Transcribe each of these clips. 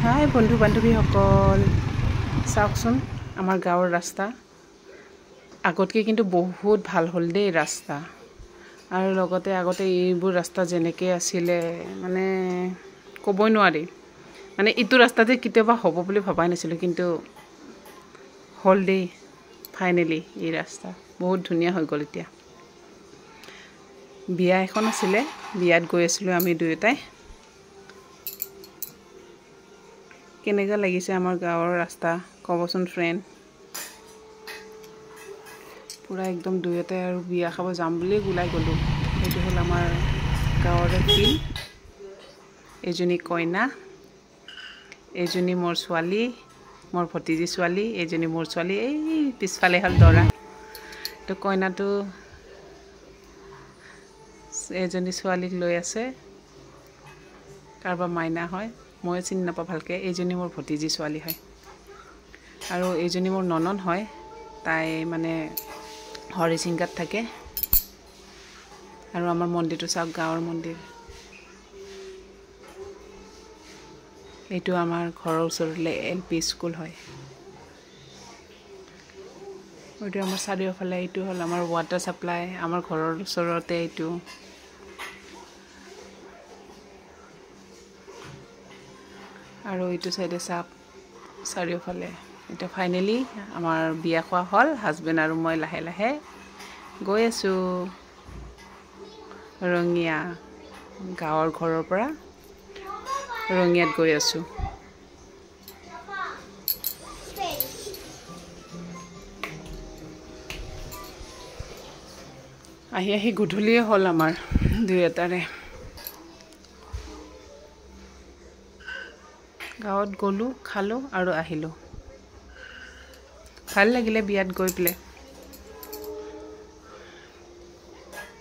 হাই বন্ধু বান্ধৱীসকল, চাওকচোন আমাৰ গাঁৱৰ ৰাস্তা আগতকৈ কিন্তু বহুত ভাল হ'ল দেই ৰাস্তা। আৰু লগতে আগতে এইবোৰ ৰাস্তা যেনেকৈ আছিলে মানে ক'বই নোৱাৰি, মানে ইটো ৰাস্তাতে কেতিয়াবা হ'ব বুলি ভবাই নাছিলোঁ, কিন্তু হ'ল দেই ফাইনেলি। এই ৰাস্তা বহুত ধুনীয়া হৈ গ'ল। এতিয়া বিয়া এখন আছিলে, বিয়াত গৈ আছিলোঁ আমি দুয়োটাই। কেনেকুৱা লাগিছে আমাৰ গাঁৱৰ ৰাস্তা ক'বচোন ফ্ৰেণ্ড। পূৰা একদম দুয়োটাই আৰু বিয়া খাব যাম বুলিয়ে ওলাই গ'লোঁ। সেইটো হ'ল আমাৰ গাঁৱৰে ফিল্ড। এজনী কইনা, এইজনী মোৰ ছোৱালী, মোৰ ভতিজী ছোৱালী, এইজনী মোৰ ছোৱালী। এই পিছফালে হ'ল দৰা। তো কইনাটো এজনী ছোৱালীক লৈ আছে, কাৰোবাৰ মাইনা হয়, মই চিনি নাপাওঁ ভালকৈ। এইজনী মোৰ ভতিজী ছোৱালী হয় আৰু এইজনী মোৰ ননদ হয়। তাই মানে হৰিচিংগাত থাকে। আৰু আমাৰ মন্দিৰটো চাওক, গাঁৱৰ মন্দিৰ। এইটো আমাৰ ঘৰৰ ওচৰলৈ LP স্কুল হয়। এইটো আমাৰ চাৰিওফালে, এইটো হ'ল আমাৰ ৱাটাৰ ছাপ্লাই, আমাৰ ঘৰৰ ওচৰতে এইটো। আৰু এইটো চাইডে চাপ চাৰিওফালে। এতিয়া ফাইনেলি আমাৰ বিয়া খোৱা হ'ল। হাজবেণ্ড আৰু মই লাহে লাহে গৈ আছোঁ ৰঙিয়া। গাঁৱৰ ঘৰৰ পৰা ৰঙিয়াত গৈ আছোঁ। আহি আহি গধূলিয়ে হ'ল আমাৰ দুয়োটাৰে। গাঁৱত গ'লোঁ, খালোঁ আৰু আহিলোঁ। ভাল লাগিলে বিয়াত গৈ পেলাই।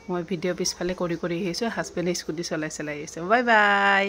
মই ভিডিঅ' পিছফালে কৰি আহিছোঁ, হাজবেণ্ডে স্কুটি চলাই আহিছে। Bye bye.